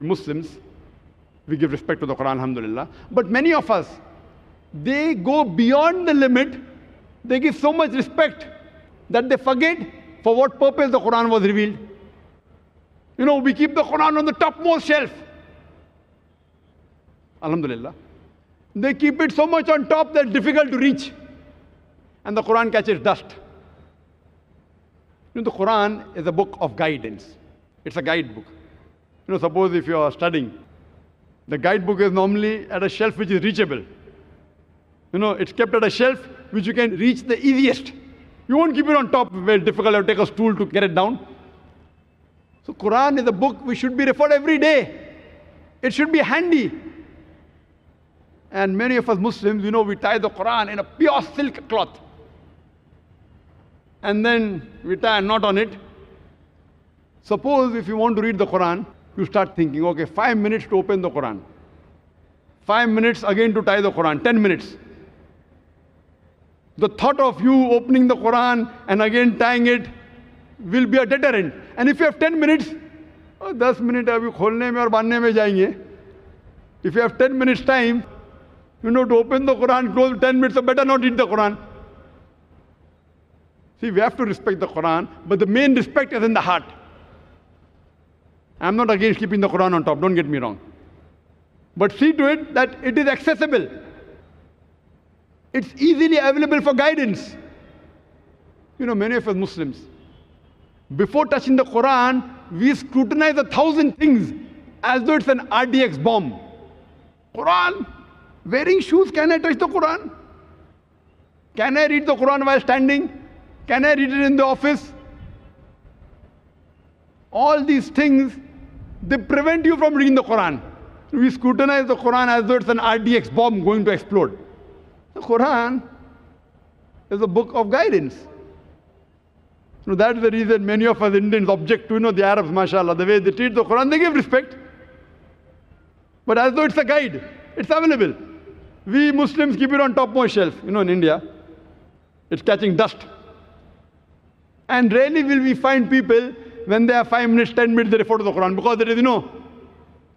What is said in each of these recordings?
Muslims, we give respect to the Quran, alhamdulillah. But many of us, they go beyond the limit. They give so much respect that they forget for what purpose the Quran was revealed. We keep the Quran on the topmost shelf. Alhamdulillah. They keep it so much on top that it's difficult to reach. And the Quran catches dust. The Quran is a book of guidance. It's a guidebook. Suppose if you are studying, the guidebook is normally at a shelf which is reachable. It's kept at a shelf which you can reach the easiest. You won't keep it on top where it's difficult to take a stool to get it down. So Quran is a book which should be referred every day. It should be handy. And many of us Muslims, we tie the Quran in a pure silk cloth. And then we tie a knot on it. Suppose if you want to read the Quran, you start thinking, okay, 5 minutes to open the Quran. 5 minutes again to tie the Quran, 10 minutes. The thought of you opening the Quran and again tying it will be a deterrent. And if you have 10 minutes, 10 minutes abhi kholne mein aur bandhne mein jayenge. If you have 10 minutes time, to open the Quran, close 10 minutes, so better not read the Quran. See, we have to respect the Quran, but the main respect is in the heart. I'm not against keeping the Quran on top, don't get me wrong. But see to it that it is accessible. It's easily available for guidance. Many of us Muslims, before touching the Quran, we scrutinize 1,000 things as though it's an RDX bomb. Quran, wearing shoes, can I touch the Quran? Can I read the Quran while standing? Can I read it in the office? All these things, they prevent you from reading the Quran. We scrutinize the Quran as though it's an RDX bomb going to explode. The Quran is a book of guidance. That is the reason many of us Indians object to, the Arabs, mashallah, the way they treat the Quran, they give respect. But as though it's a guide, it's available. We Muslims keep it on topmost shelf. In India, it's catching dust. And rarely will we find people, when they have 5 minutes, 10 minutes, they refer to the Quran. Because there is,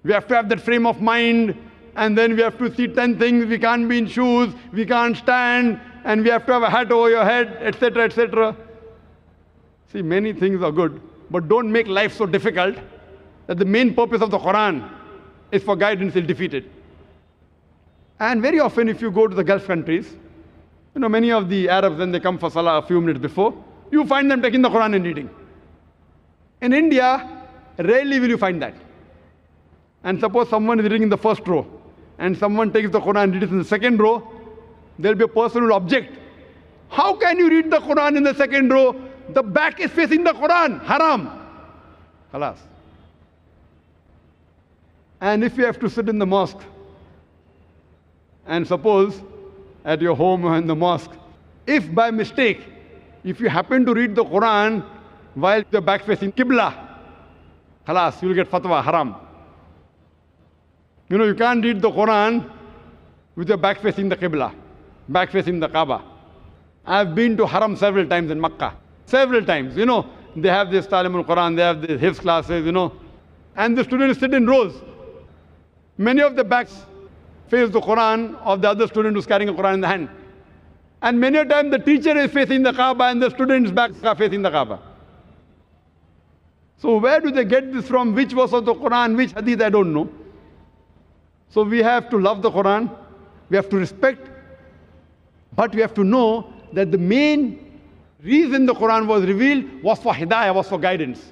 we have to have that frame of mind, and then we have to see 10 things. We can't be in shoes, we can't stand, and we have to have a hat over your head, etc., etc. See, many things are good, but don't make life so difficult that the main purpose of the Quran is for guidance is defeated. And very often, if you go to the Gulf countries, many of the Arabs, when they come for Salah a few minutes before, you find them taking the Quran and reading. In India, rarely will you find that. And suppose someone is reading in the first row, and someone takes the Quran and reads in the second row, there will be a person who will object. How can you read the Quran in the second row? The back is facing the Quran. Haram. Khalas. And if you have to sit in the mosque, and suppose at your home or in the mosque, if by mistake, if you happen to read the Quran while the back facing Qibla, khalas, you will get fatwa, haram. You can't read the Quran with your back facing the Qibla, back facing the Kaaba. I've been to Haram several times in Makkah. Several times, they have this Talimul Quran, they have the Hifz classes, and the students sit in rows. Many of the backs face the Quran of the other student who's carrying a Quran in the hand. And many a time the teacher is facing the Kaaba and the students' backs are facing the Kaaba. So where do they get this from? Which verse of the Quran, which hadith, I don't know. So we have to love the Quran, we have to respect, but we have to know that the main reason the Quran was revealed was for hidayah, was for guidance.